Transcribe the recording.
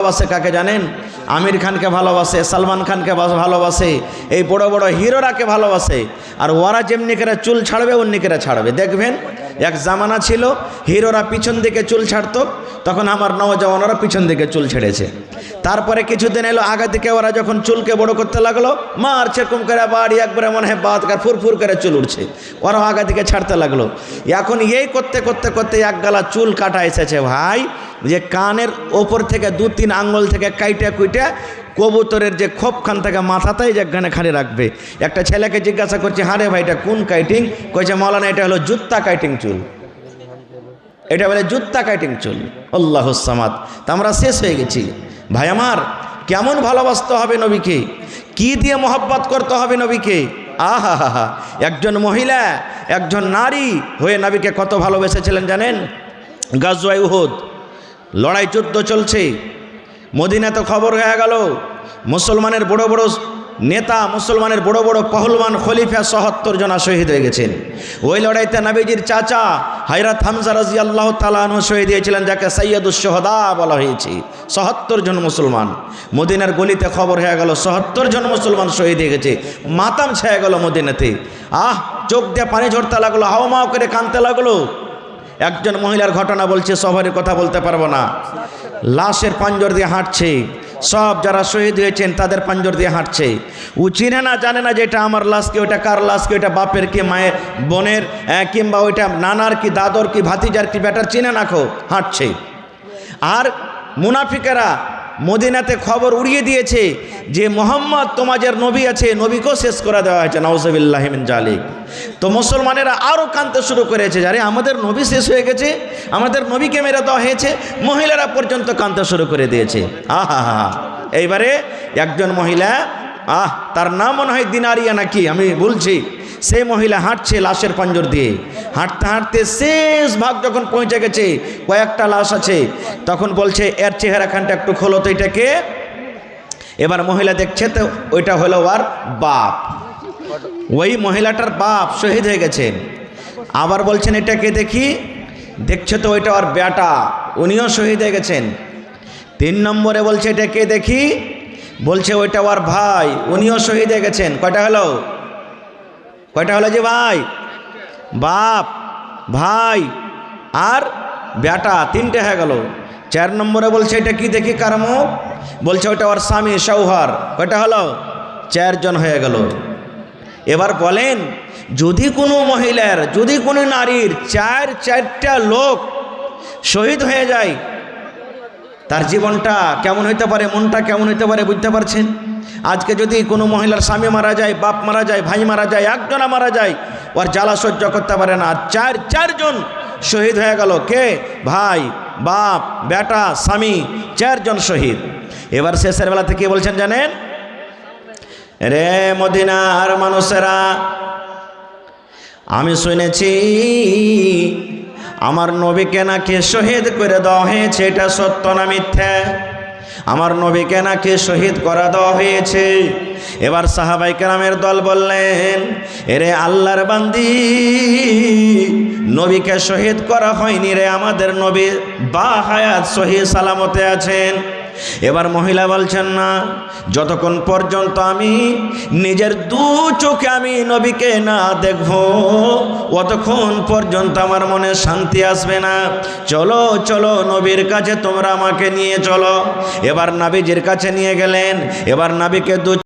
ভালোবাসে কাকে জানেন? আমির খানকে ভালোবাসে, সালমান খানকে ভালোবাসে, এই বড় বড় হিরোরাকে ভালোবাসে। আর ওরা যেমনি করে চুল ছাড়বে অমনি করে ছাড়বে। দেখবেন এক জামানা ছিল হিরোরা পিছন দিকে চুল ছাড়তো, তখন আমার নওজওয়ানরা পিছন দিকে চুল ছেড়েছে। তারপরে কিছুদিন এলো আগে থেকে ওরা যখন চুলকে বড় করতে লাগলো, মারছে কুম করে বাড়ি একবারে মনে হয় বাদ কার ফুরফুর করে চুল উঠছে, ওরাও আগে থেকে ছাড়তে লাগলো। এখন এই করতে করতে করতে এক গালা চুল কাটা এসেছে ভাই, যে কানের ওপর থেকে 2-3 আঙ্গুল থেকে কাইটা কুইটা কবুতরের যে খোপখান থেকে মাথাতেই যেখানে খালি রাখবে। একটা ছেলেকে জিজ্ঞাসা করছে, হারে ভাই এটা কোন কাইটিং? কইছে মাওলানা এটা হলো জুত্তা কাইটিং চুল, এটা বলে জুত্তা কাইটিং চুল। আল্লাহুস সামাদ। তা আমরা শেষ হয়ে গেছি ভাই আমার। কেমন ভালোবাসতে হবে নবীকে, কি দিয়ে মোহাব্বত করতে হবে নবীকে। আহা হা হা, একজন মহিলা একজন নারী হয়ে নবীকে কত ভালোবেসেছিলেন জানেন? গাজওয়ায়ে উহুদ লড়াই যুদ্ধ চলছে, মদিনাতে খবর হয়ে গেল মুসলমানের বড় বড় নেতা, মুসলমানের বড় বড় পহলওয়ান খলিফা ৭৭ জন শহীদ হয়ে গেছেন। ওই লড়াইতে নবীজির চাচা হযরত হামজা রাদিয়াল্লাহু তাআলা আনহু শহীদ হয়েছিলেন, যাকে সাইয়্যিদুশ শুহাদা বলা হয়েছে। ৭৭ জন মুসলমান, মদিনার গলিতে খবর হয়ে গেল ৭৭ জন মুসলমান শহীদ হয়ে গেছে। মাতাম ছেয়ে গেল মদিনাতে। চোখ দিয়ে পানি ঝরতে লাগলো, হাওমাও করে কাঁদতে লাগলো। একজন মহিলার ঘটনা বলছে, সবারই কথা বলতে পারবো না। লাশের পাঞ্জর দিয়ে হাঁটছে, সব যারা শহীদ হয়েছেন তাদের পাঞ্জর দিয়ে হাঁটছে। ও চিনে না জানে না যে এটা আমার লাশ কি, ওইটা কার লাশ কি, ওইটা বাপের কি, মায়ের বোনের, কিংবা ওইটা নানার কি, দাদর কি, ভাতিজার কি, বেটার চিনে না খো, হাঁটছে। আর মুনাফিকেরা মদিনাতে খবর উড়িয়ে দিয়েছে যে মোহাম্মদ তোমাদের নবী আছে, নবীকেও শেষ করে দেওয়া হয়েছে, নাউজুবিল্লাহি মিন জালিক। তো মুসলমানেরা আরও কাঁদতে শুরু করেছে, আরে আমাদের নবী শেষ হয়ে গেছে, আমাদের নবীকে মেরে দেওয়া হয়েছে। মহিলারা পর্যন্ত কাঁদতে শুরু করে দিয়েছে। আহা হা। এইবারে একজন মহিলা, তার নাম মনে হয় দিনারিয়া নাকি, আমি বলছি, সেই মহিলা হাঁটছে লাশের পাঞ্জর দিয়ে। হাঁটতে হাঁটতে শেষ ভাগ যখন পৌঁছে গেছে, কয়েকটা লাশ আছে, তখন বলছে এর চেহারাখানটা একটু খোলো তো, এটাকে। এবার মহিলা দেখছে তো ওইটা হলো ওর বাপ, ওই মহিলাটার বাপ শহীদ হয়ে গেছে। আবার বলছেন এটাকে দেখি, দেখছে তো ওইটা ওর বেটা, উনিও শহীদ হয়ে গেছেন। 3 নম্বরে বলছে এটাকে দেখি, বলছে ওইটা ওর ভাই, উনিও শহীদ হয়ে গেছেন। কয়টা হলো? কয়টা হলো যে ভাই, বাপ, ভাই আর বেটা, 3টে হয়ে গেল। 4 নম্বরে বলছে এটা কি দেখি কার মুখ, বলছে ওটা ওর স্বামী শৌহর। কয়টা হলো? 4 জন হয়ে গেল। এবার বলেন, যদি কোনো মহিলার, যদি কোনো নারীর 4টা লোক শহীদ হয়ে যায়, তার জীবনটা কেমন হইতে পারে, মনটা কেমন হইতে পারে, বুঝতে পারছেন? আজকে যদি কোনো মহিলার স্বামী মারা যায়, বাপ মারা যায়, ভাই মারা যায়, একজনা মারা যায়, ওর জ্বালা সহ্য করতে পারে না। 4 জন শহীদ হয়ে গেল। কে? ভাই, বাপ, বেটা, স্বামী, 4 জন শহীদ। এবার শেষের বেলাতে কি বলছেন জানেন? রে মদিনার মানুষেরা, আমি শুনেছি আমার নবীকে নাকি শহীদ করে দেওয়া হয়েছে, এটা সত্য না মিথ্যা? আমার নবীকে নাকি শহীদ করা দেওয়া হয়েছে। এবার সাহাবায়ে কেরামের দল বললেন, এরে আল্লাহর বান্দি, নবীকে শহীদ করা হয়নি রে, আমাদের নবী বাহায়াত সহিহ সালামতে আছেন। এবার মহিলা বলছেন, না, যতক্ষণ পর্যন্ত আমি নিজের 2 চোখে আমি নবীকে না দেখব, অতক্ষণ পর্যন্ত আমার মনে শান্তি আসবে না। চলো চলো নবীর কাছে তোমরা আমাকে নিয়ে চলো। এবার নবীজির কাছে নিয়ে গেলেন। এবার নবীকে